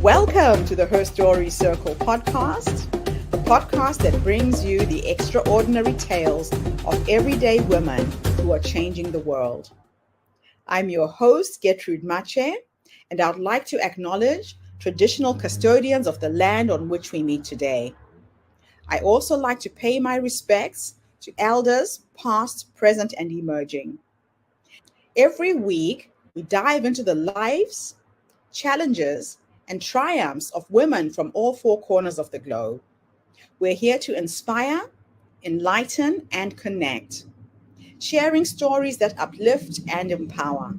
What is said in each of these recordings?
Welcome to the Her Story Circle podcast, the podcast that brings you the extraordinary tales of everyday women who are changing the world. I'm your host, Gertrude Mache, and I'd like to acknowledge traditional custodians of the land on which we meet today. I also like to pay my respects to elders, past, present, and emerging. Every week, we dive into the lives, challenges, and triumphs of women from all four corners of the globe. We're here to inspire, enlighten, and connect, sharing stories that uplift and empower.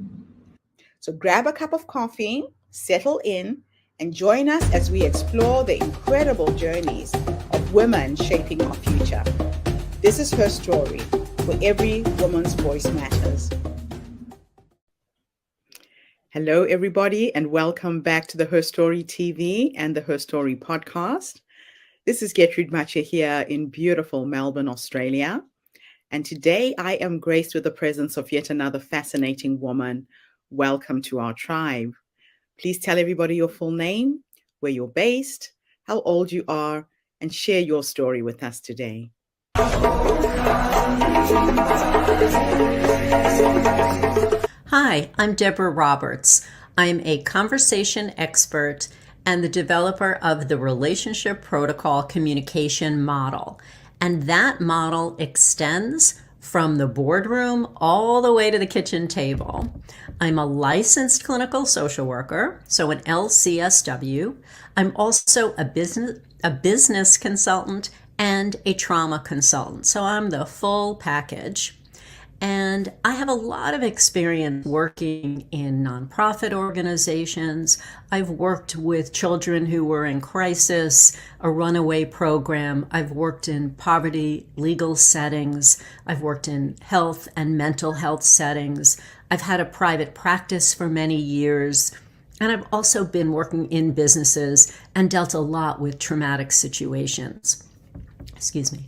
So grab a cup of coffee, settle in, and join us as we explore the incredible journeys of women shaping our future. This is Her Story, where every woman's voice matters. Hello, everybody, and welcome back to the Her Story TV and the Her Story podcast. This is Gertrude Mache here in beautiful Melbourne, Australia. And today I am graced with the presence of yet another fascinating woman. Welcome to our tribe. Please tell everybody your full name, where you're based, how old you are, and share your story with us today. Hi, I'm Deborah Roberts. I'm a conversation expert and the developer of the Relationship Protocol Communication Model. And that model extends from the boardroom all the way to the kitchen table. I'm a licensed clinical social worker, so an LCSW. I'm also a business consultant and a trauma consultant, so I'm the full package. And I have a lot of experience working in nonprofit organizations. I've worked with children who were in crisis, a runaway program. I've worked in poverty legal settings. I've worked in health and mental health settings. I've had a private practice for many years. And I've also been working in businesses and dealt a lot with traumatic situations. Excuse me.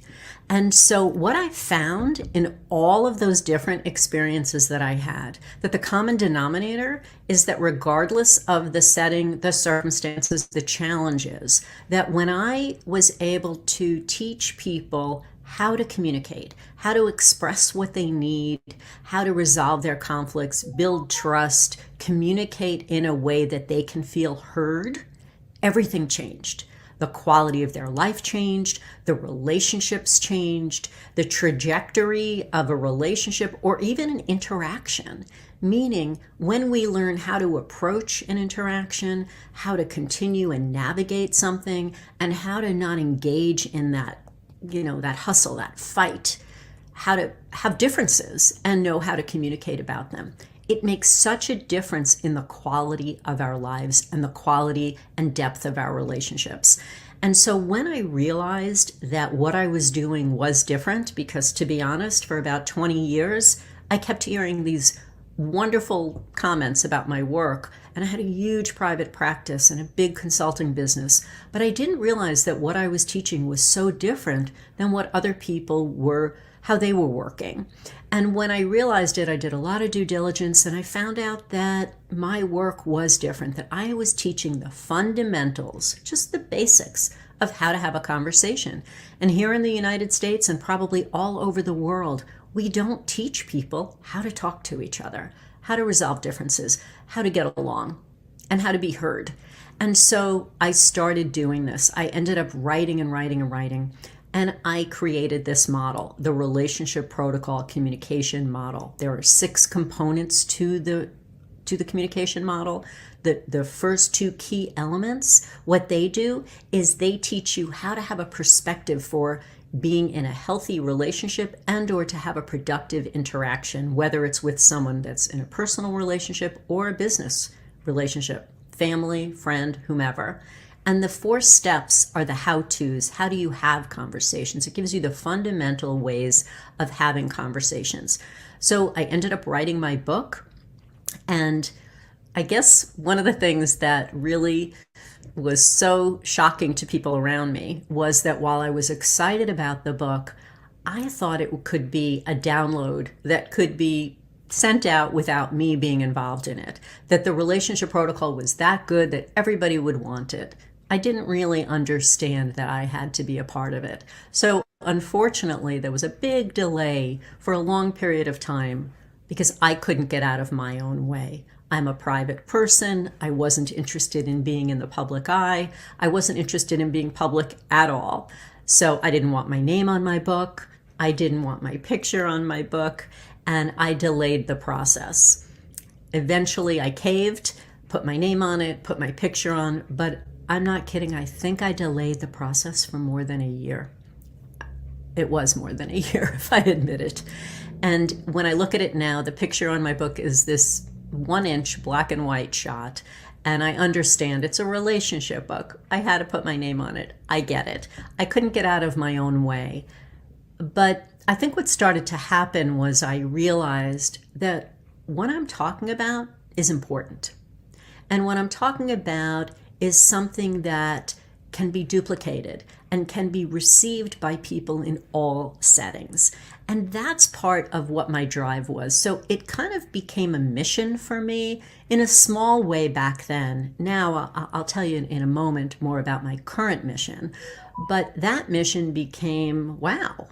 And so what I found in all of those different experiences that I had, that the common denominator is that regardless of the setting, the circumstances, the challenges, that when I was able to teach people how to communicate, how to express what they need, how to resolve their conflicts, build trust, communicate in a way that they can feel heard, everything changed. The quality of their life changed, the relationships changed, the trajectory of a relationship or even an interaction. Meaning, when we learn how to approach an interaction, how to continue and navigate something, and how to not engage in that, that hustle, that fight, how to have differences and know how to communicate about them. It makes such a difference in the quality of our lives and the quality and depth of our relationships. And so when I realized that what I was doing was different, because to be honest, for about 20 years, I kept hearing these wonderful comments about my work, and I had a huge private practice and a big consulting business, but I didn't realize that what I was teaching was so different than what other people were, how they were working. And when I realized it, I did a lot of due diligence and I found out that my work was different, that I was teaching the fundamentals, just the basics of how to have a conversation. And here in the United States and probably all over the world, we don't teach people how to talk to each other, how to resolve differences, how to get along, and how to be heard. And so I started doing this. I ended up writing and writing and writing. And I created this model, the Relationship Protocol Communication Model. There are 6 components to the communication model. The first 2 key elements, what they do is they teach you how to have a perspective for being in a healthy relationship and or to have a productive interaction, whether it's with someone that's in a personal relationship or a business relationship, family, friend, whomever. And the 4 steps are the how-tos. How do you have conversations? It gives you the fundamental ways of having conversations. So I ended up writing my book. And I guess one of the things that really was so shocking to people around me was that while I was excited about the book, I thought it could be a download that could be sent out without me being involved in it, that the relationship protocol was that good that everybody would want it. I didn't really understand that I had to be a part of it. So unfortunately, there was a big delay for a long period of time because I couldn't get out of my own way. I'm a private person. I wasn't interested in being in the public eye. I wasn't interested in being public at all. So I didn't want my name on my book. I didn't want my picture on my book, and I delayed the process. Eventually I caved, put my name on it, put my picture on, but I'm not kidding. I think I delayed the process for more than a year. It was more than a year, if I admit it. And when I look at it now, the picture on my book is this 1-inch black and white shot. And I understand it's a relationship book. I had to put my name on it. I get it. I couldn't get out of my own way. But I think what started to happen was I realized that what I'm talking about is important. And what I'm talking about is something that can be duplicated and can be received by people in all settings. And that's part of what my drive was. So it kind of became a mission for me in a small way back then. Now I'll tell you in a moment more about my current mission. But that mission became, wow,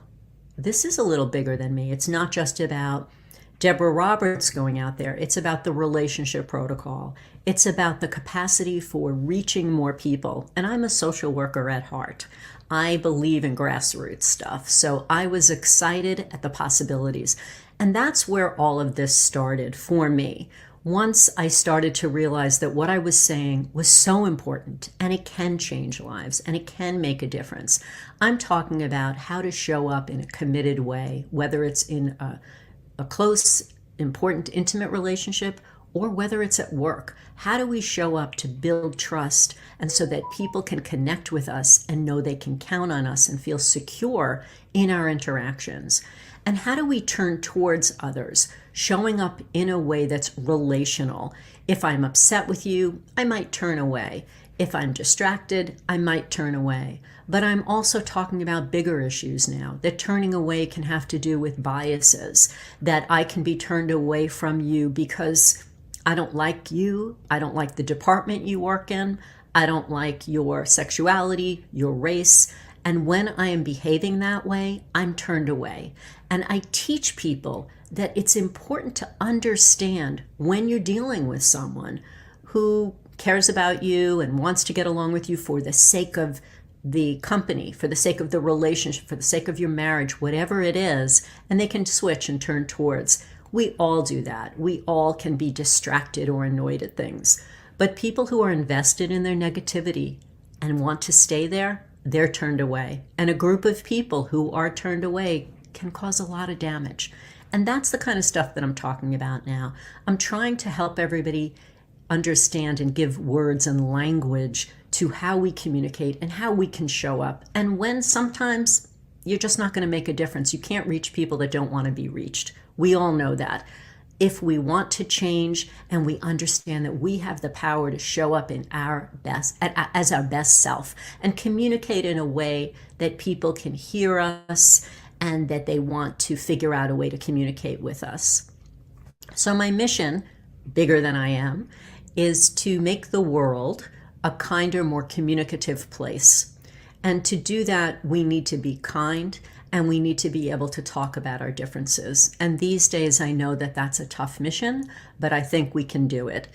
this is a little bigger than me. It's not just about Deborah Roberts going out there. It's about the relationship protocol. It's about the capacity for reaching more people. And I'm a social worker at heart. I believe in grassroots stuff. So I was excited at the possibilities. And that's where all of this started for me. Once I started to realize that what I was saying was so important and it can change lives and it can make a difference. I'm talking about how to show up in a committed way, whether it's in a close, important, intimate relationship or whether it's at work. How do we show up to build trust and so that people can connect with us and know they can count on us and feel secure in our interactions? And how do we turn towards others, showing up in a way that's relational? If I'm upset with you, I might turn away. If I'm distracted, I might turn away. But I'm also talking about bigger issues now, that turning away can have to do with biases, that I can be turned away from you because I don't like you, I don't like the department you work in, I don't like your sexuality, your race. And when I am behaving that way, I'm turned away. And I teach people that it's important to understand when you're dealing with someone who cares about you and wants to get along with you for the sake of the company, for the sake of the relationship, for the sake of your marriage, whatever it is, and they can switch and turn towards. We all do that. We all can be distracted or annoyed at things. But people who are invested in their negativity and want to stay there, they're turned away. And a group of people who are turned away can cause a lot of damage. And that's the kind of stuff that I'm talking about now. I'm trying to help everybody understand and give words and language to how we communicate and how we can show up. And when sometimes you're just not going to make a difference. You can't reach people that don't want to be reached. We all know that. If we want to change and we understand that we have the power to show up in our best, as our best self and communicate in a way that people can hear us and that they want to figure out a way to communicate with us. So my mission, bigger than I am, is to make the world a kinder, more communicative place. And to do that, we need to be kind and we need to be able to talk about our differences. And these days, I know that that's a tough mission, but I think we can do it.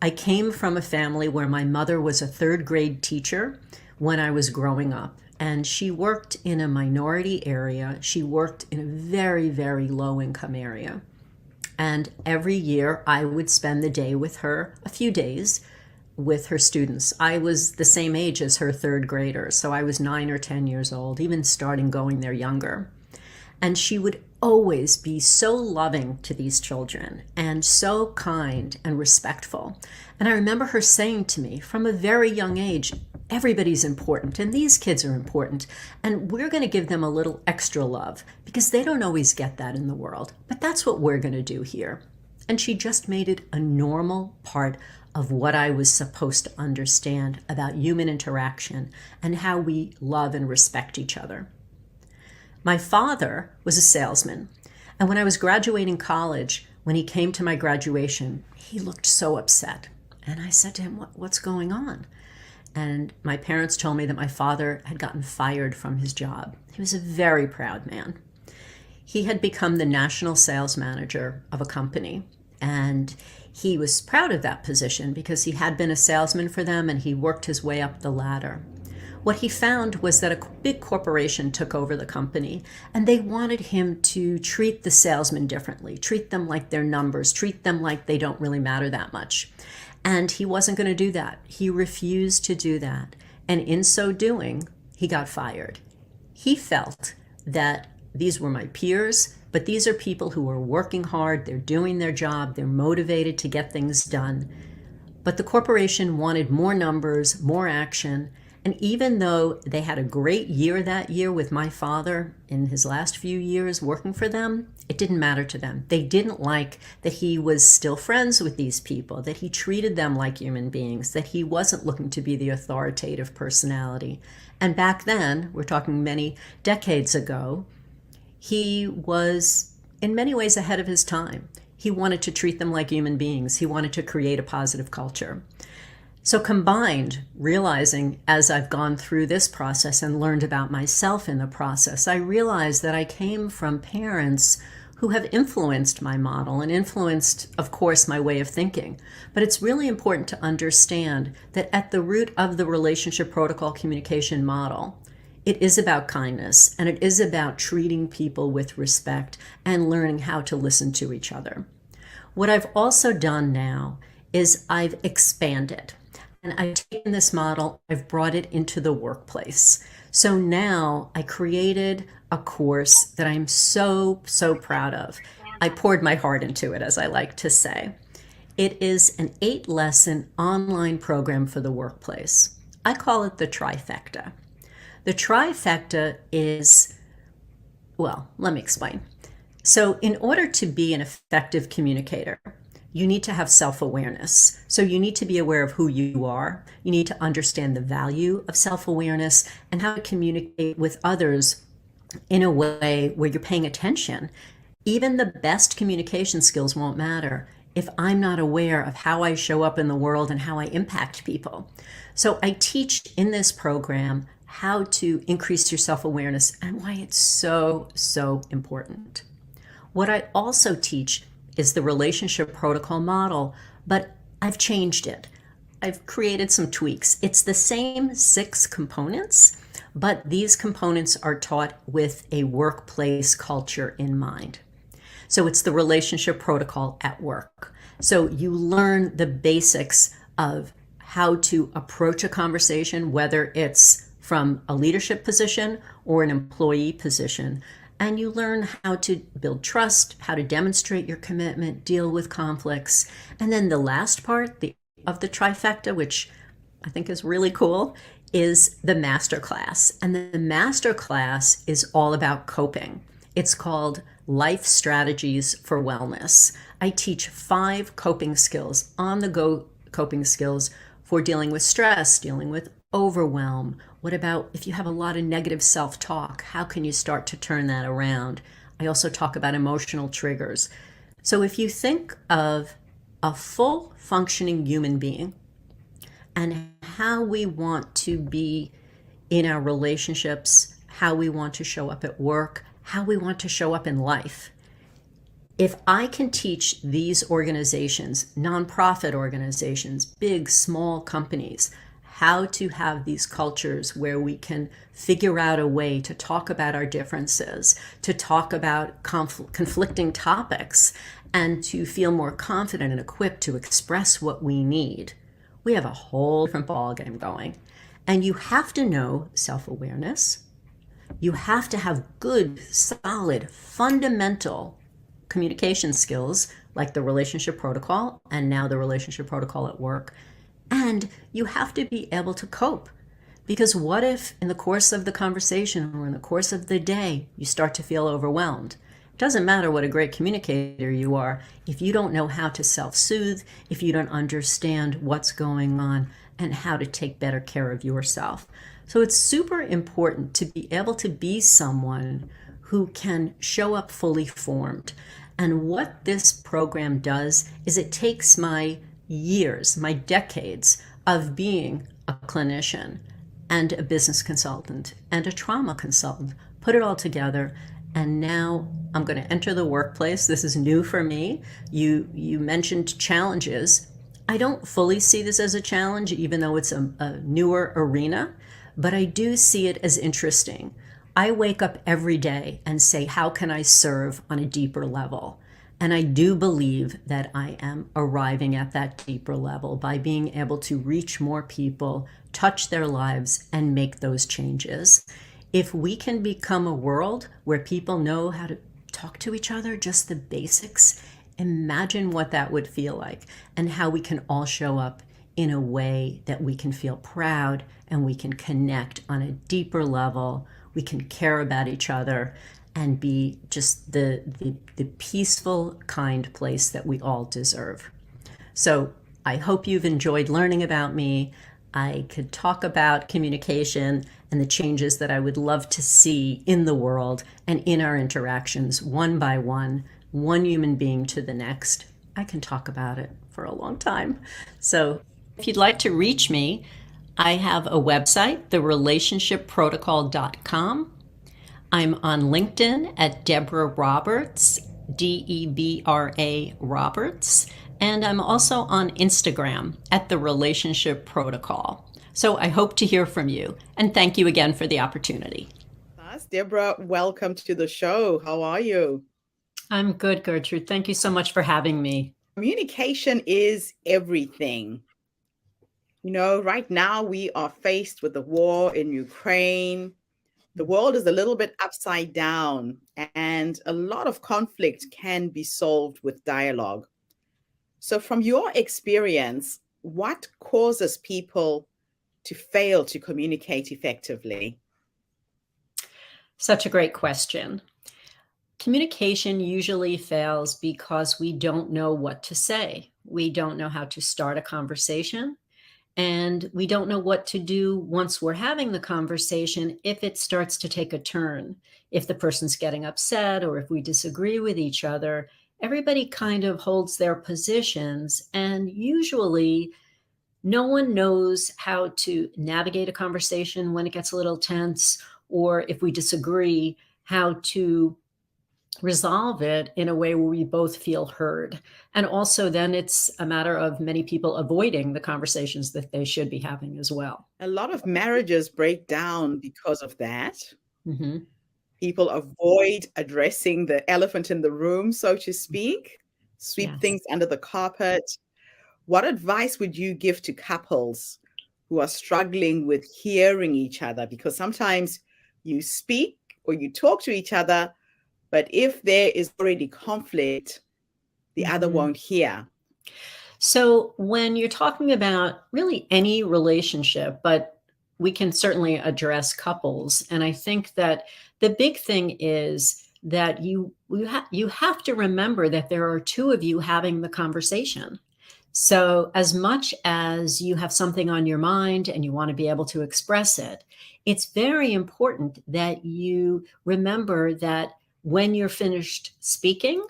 I came from a family where my mother was a third grade teacher when I was growing up. And she worked in a minority area. She worked in a very, very low income area. And every year I would spend the day with her, a few days, with her students. I was the same age as her third graders, so I was 9 or 10 years old, even starting going there younger. And she would always be so loving to these children and so kind and respectful. And I remember her saying to me from a very young age, everybody's important and these kids are important and we're going to give them a little extra love because they don't always get that in the world. But that's what we're going to do here. And she just made it a normal part of what I was supposed to understand about human interaction and how we love and respect each other. My father was a salesman, and when I was graduating college, When he came to my graduation, he looked so upset. And I said to him, what's going on? And my parents told me that my father had gotten fired from his job. He was a very proud man. He had become the national sales manager of a company, and he was proud of that position because he had been a salesman for them and he worked his way up the ladder. What he found was that a big corporation took over the company, and they wanted him to treat the salesmen differently, treat them like they're numbers, treat them like they don't really matter that much. And he wasn't going to do that. He refused to do that. And in so doing, he got fired. He felt that these were my peers, but these are people who are working hard, they're doing their job, they're motivated to get things done. But the corporation wanted more numbers, more action. And even though they had a great year that year with my father in his last few years working for them, it didn't matter to them. They didn't like that he was still friends with these people, that he treated them like human beings, that he wasn't looking to be the authoritative personality. And back then, we're talking many decades ago, he was in many ways ahead of his time. He wanted to treat them like human beings. He wanted to create a positive culture. So combined, realizing as I've gone through this process and learned about myself in the process, I realized that I came from parents who have influenced my model and influenced, of course, my way of thinking. But it's really important to understand that at the root of the relationship protocol communication model, it is about kindness, and it is about treating people with respect and learning how to listen to each other. What I've also done now is I've expanded. And I've taken this model, I've brought it into the workplace. So now I created a course that I'm so proud of. I poured my heart into it, as I like to say. It is an 8-lesson online program for the workplace. I call it the trifecta. The trifecta is, well, let me explain. So in order to be an effective communicator, you need to have self-awareness. So you need to be aware of who you are. You need to understand the value of self-awareness and how to communicate with others in a way where you're paying attention. Even the best communication skills won't matter if I'm not aware of how I show up in the world and how I impact people. So I teach in this program how to increase your self-awareness and why it's so important. What I also teach is the relationship protocol model, but I've changed it. I've created some tweaks. It's the same 6 components, but these components are taught with a workplace culture in mind. So it's the relationship protocol at work. So you learn the basics of how to approach a conversation, whether it's from a leadership position or an employee position. And you learn how to build trust, how to demonstrate your commitment, deal with conflicts. And then the last part of the trifecta, which I think is really cool, is the master class. And the master class is all about coping. It's called Life Strategies for Wellness. I teach 5 coping skills, on-the-go coping skills for dealing with stress, dealing with overwhelm. What about if you have a lot of negative self-talk? How can you start to turn that around? I also talk about emotional triggers. So if you think of a full functioning human being and how we want to be in our relationships, how we want to show up at work, how we want to show up in life, if I can teach these organizations, nonprofit organizations, big, small companies, how to have these cultures where we can figure out a way to talk about our differences, to talk about conflicting topics, and to feel more confident and equipped to express what we need, we have a whole different ballgame going. And you have to know self-awareness. You have to have good, solid, fundamental communication skills like the relationship protocol and now the relationship protocol at work. And you have to be able to cope. Because what if in the course of the conversation or in the course of the day, you start to feel overwhelmed? It doesn't matter what a great communicator you are if you don't know how to self-soothe, if you don't understand what's going on and how to take better care of yourself. So it's super important to be able to be someone who can show up fully formed. And what this program does is it takes my years, my decades of being a clinician and a business consultant and a trauma consultant, put it all together, and now I'm going to enter the workplace. This is new for me. You mentioned challenges. I don't fully see this as a challenge, even though it's a newer arena, but I do see it as interesting. I wake up every day and say, how can I serve on a deeper level? And I do believe that I am arriving at that deeper level by being able to reach more people, touch their lives, and make those changes. If we can become a world where people know how to talk to each other, just the basics, imagine what that would feel like and how we can all show up in a way that we can feel proud and we can connect on a deeper level. We can care about each other and be just the peaceful, kind place that we all deserve. So I hope you've enjoyed learning about me. I could talk about communication and the changes that I would love to see in the world and in our interactions, one by one human being to the next. I can talk about it for a long time. So if you'd like to reach me, I have a website, therelationshipprotocol.com. I'm on LinkedIn at Deborah Roberts, Debra Roberts, and I'm also on Instagram at The Relationship Protocol. So I hope to hear from you, and thank you again for the opportunity. Yes, Deborah, welcome to the show. How are you? I'm good, Gertrude. Thank you so much for having me. Communication is everything. You know, right now we are faced with the war in Ukraine. The world is a little bit upside down, and a lot of conflict can be solved with dialogue. So, from your experience, what causes people to fail to communicate effectively? Such a great question. Communication usually fails because we don't know what to say. We don't know how to start a conversation. And we don't know what to do once we're having the conversation if it starts to take a turn. If the person's getting upset or if we disagree with each other, everybody kind of holds their positions. And usually, no one knows how to navigate a conversation when it gets a little tense, or if we disagree, how to resolve it in a way where we both feel heard. And also then it's a matter of many people avoiding the conversations that they should be having as well. A lot of marriages break down because of that. Mm-hmm. People avoid addressing the elephant in the room, so to speak, sweep Yes. things under the carpet. What advice would you give to couples who are struggling with hearing each other? Because sometimes you speak or you talk to each other, but if there is already conflict, the other won't hear. So when you're talking about really any relationship, but we can certainly address couples, and I think that the big thing is that you have to remember that there are two of you having the conversation. So as much as you have something on your mind and you want to be able to express it, it's very important that you remember that when you're finished speaking,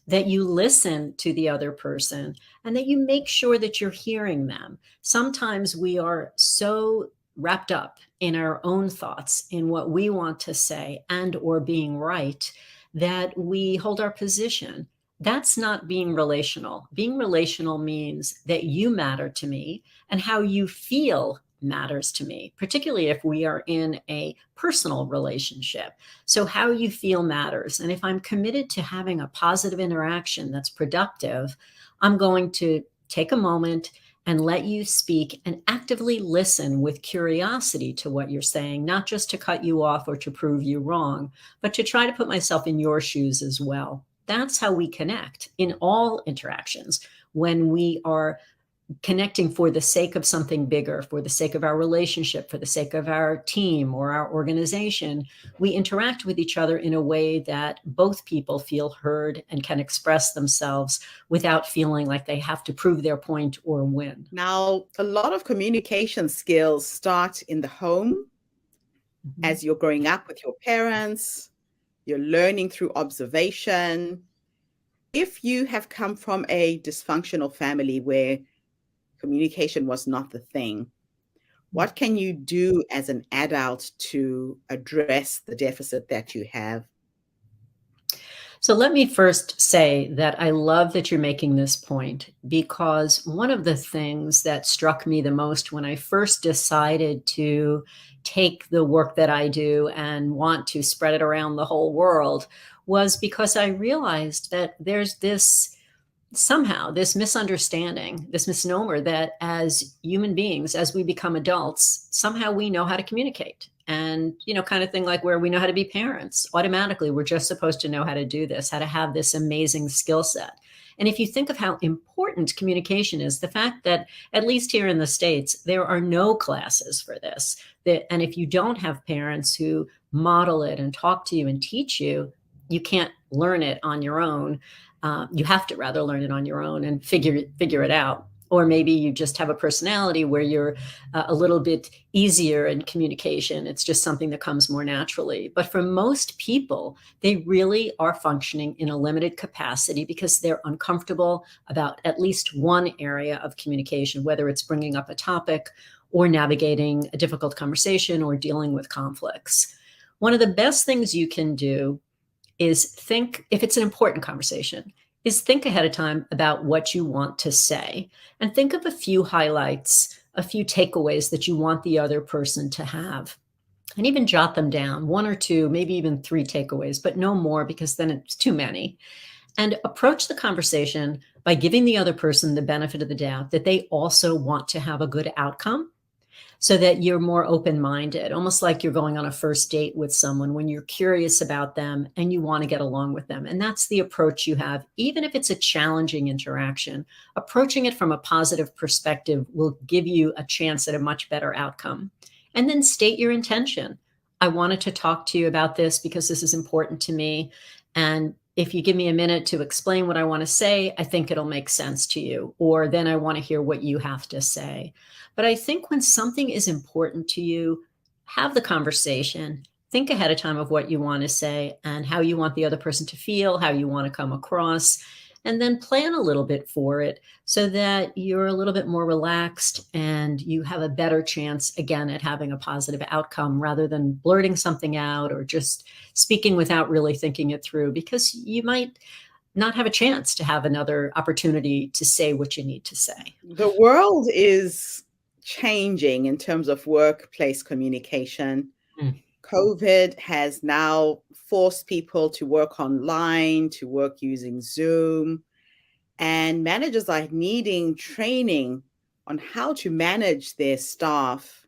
that you listen to the other person and that you make sure that you're hearing them. Sometimes we are so wrapped up in our own thoughts, in what we want to say and or being right, that we hold our position. That's not being relational. Being relational means that you matter to me and how you feel matters to me, particularly if we are in a personal relationship. So how you feel matters. And if I'm committed to having a positive interaction that's productive, I'm going to take a moment and let you speak and actively listen with curiosity to what you're saying, not just to cut you off or to prove you wrong, but to try to put myself in your shoes as well. That's how we connect in all interactions. When we are connecting for the sake of something bigger, for the sake of our relationship, for the sake of our team or our organization, we interact with each other in a way that both people feel heard and can express themselves without feeling like they have to prove their point or win. Now, a lot of communication skills start in the home as you're growing up with your parents, you're learning through observation. If you have come from a dysfunctional family where communication was not the thing, what can you do as an adult to address the deficit that you have? So let me first say that I love that you're making this point, because one of the things that struck me the most when I first decided to take the work that I do and want to spread it around the whole world was because I realized that there's this somehow this misunderstanding, this misnomer that as human beings, as we become adults, somehow we know how to communicate. And, kind of thing like where we know how to be parents. Automatically, we're just supposed to know how to do this, how to have this amazing skill set. And if you think of how important communication is, the fact that, at least here in the States, there are no classes for this. And if you don't have parents who model it and talk to you and teach you, you can't learn it on your own. You have to rather learn it on your own and figure it out. Or maybe you just have a personality where you're a little bit easier in communication. It's just something that comes more naturally. But for most people, they really are functioning in a limited capacity because they're uncomfortable about at least one area of communication, whether it's bringing up a topic or navigating a difficult conversation or dealing with conflicts. One of the best things you can do is think, if it's an important conversation, is think ahead of time about what you want to say and think of a few highlights, a few takeaways that you want the other person to have. And even jot them down, one or two, maybe even three takeaways, but no more, because then it's too many. And approach the conversation by giving the other person the benefit of the doubt that they also want to have a good outcome, so that you're more open-minded, almost like you're going on a first date with someone when you're curious about them and you want to get along with them. And that's the approach you have, even if it's a challenging interaction. Approaching it from a positive perspective will give you a chance at a much better outcome. And then state your intention. I wanted to talk to you about this because this is important to me. And if you give me a minute to explain what I want to say, I think it'll make sense to you. Or then I want to hear what you have to say. But I think when something is important to you, have the conversation, think ahead of time of what you want to say and how you want the other person to feel, how you want to come across, and then plan a little bit for it so that you're a little bit more relaxed and you have a better chance, again, at having a positive outcome rather than blurting something out or just speaking without really thinking it through, because you might not have a chance to have another opportunity to say what you need to say. The world is changing in terms of workplace communication. COVID has now forced people to work online, to work using Zoom, and managers are needing training on how to manage their staff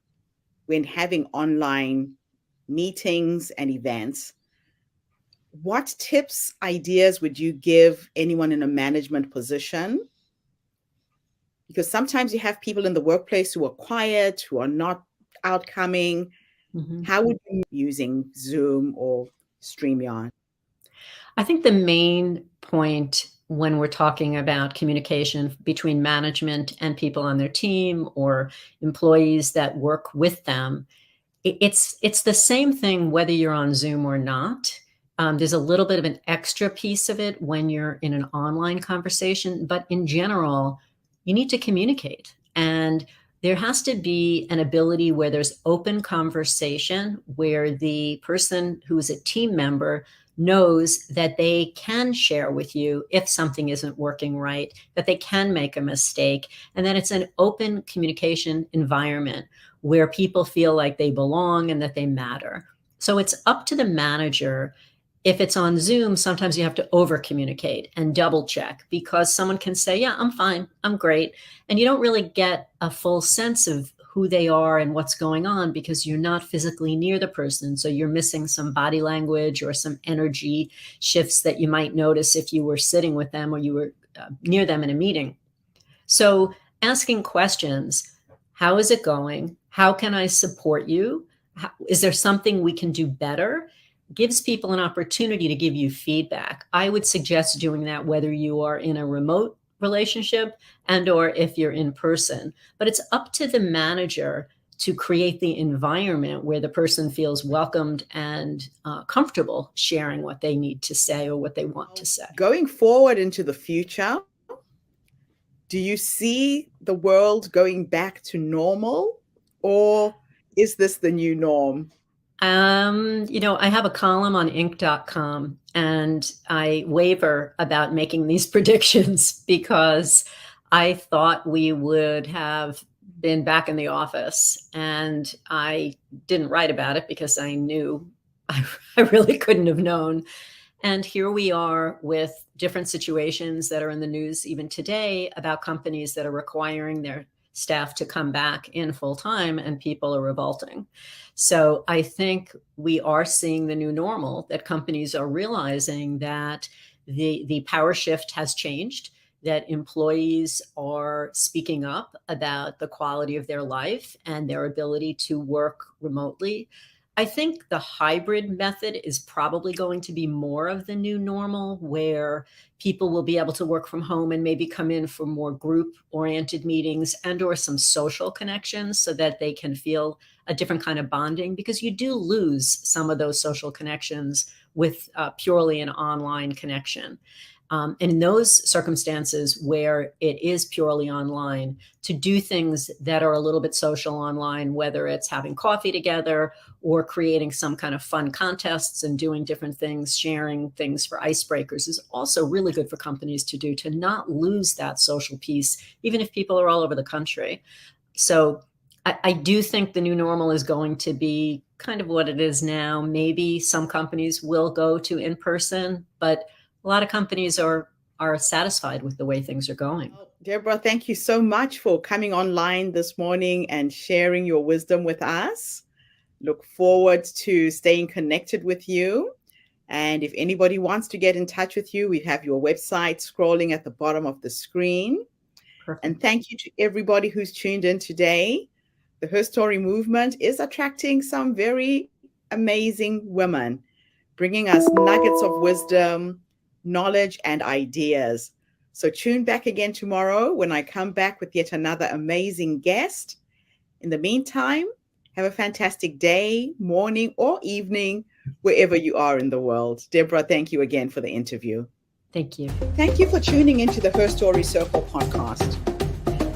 when having online meetings and events. What tips, ideas would you give anyone in a management position? Because sometimes you have people in the workplace who are quiet, who are not outcoming. Mm-hmm. How would you using Zoom or StreamYard? I think the main point when we're talking about communication between management and people on their team or employees that work with them, it's the same thing whether you're on Zoom or not. There's a little bit of an extra piece of it when you're in an online conversation, but in general, you need to communicate. And there has to be an ability where there's open conversation, where the person who is a team member knows that they can share with you if something isn't working right, that they can make a mistake, and that it's an open communication environment where people feel like they belong and that they matter. So it's up to the manager. If it's on Zoom, sometimes you have to over communicate and double check, because someone can say, yeah, I'm fine, I'm great. And you don't really get a full sense of who they are and what's going on because you're not physically near the person. So you're missing some body language or some energy shifts that you might notice if you were sitting with them or you were near them in a meeting. So asking questions, how is it going? How can I support you? Is there something we can do better? Gives people an opportunity to give you feedback. I would suggest doing that whether you are in a remote relationship and or if you're in person. But it's up to the manager to create the environment where the person feels welcomed and comfortable sharing what they need to say or what they want to say. Going forward into the future, do you see the world going back to normal, or is this the new norm? I have a column on Inc.com, and I waver about making these predictions because I thought we would have been back in the office, and I didn't write about it because I knew I really couldn't have known. And here we are with different situations that are in the news even today about companies that are requiring their staff to come back in full time, and people are revolting. So I think we are seeing the new normal, that companies are realizing that the power shift has changed, that employees are speaking up about the quality of their life and their ability to work remotely. I think the hybrid method is probably going to be more of the new normal, where people will be able to work from home and maybe come in for more group-oriented meetings and or some social connections so that they can feel a different kind of bonding, because you do lose some of those social connections with purely an online connection. And in those circumstances where it is purely online, to do things that are a little bit social online, whether it's having coffee together or creating some kind of fun contests and doing different things, sharing things for icebreakers, is also really good for companies to do, to not lose that social piece, even if people are all over the country. So I do think the new normal is going to be kind of what it is now. Maybe some companies will go to in-person, but a lot of companies are satisfied with the way things are going. Well, Deborah, thank you so much for coming online this morning and sharing your wisdom with us. Look forward to staying connected with you. And if anybody wants to get in touch with you, we have your website scrolling at the bottom of the screen. Perfect. And thank you to everybody who's tuned in today. The Her Story movement is attracting some very amazing women, bringing us nuggets of wisdom, knowledge, and ideas. So tune back again tomorrow when I come back with yet another amazing guest. In the meantime, have a fantastic day, morning, or evening, wherever you are in the world. Deborah, thank you again for the interview. Thank you. Thank you for tuning into the Her Story Circle podcast.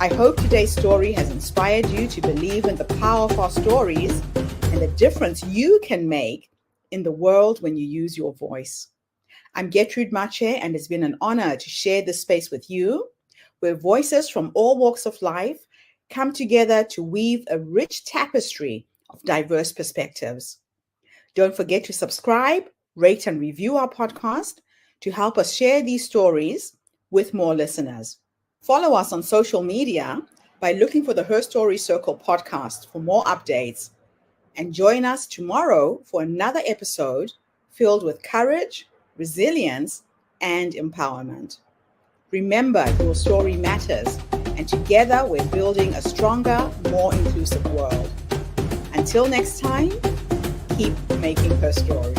I hope today's story has inspired you to believe in the power of our stories and the difference you can make in the world when you use your voice. I'm Gertrude Mache, and it's been an honor to share this space with you, where voices from all walks of life come together to weave a rich tapestry of diverse perspectives. Don't forget to subscribe, rate, and review our podcast to help us share these stories with more listeners. Follow us on social media by looking for the Her Story Circle podcast for more updates. And join us tomorrow for another episode filled with courage, resilience, and empowerment. Remember, your story matters, and together we're building a stronger, more inclusive world. Until next time, keep making her story.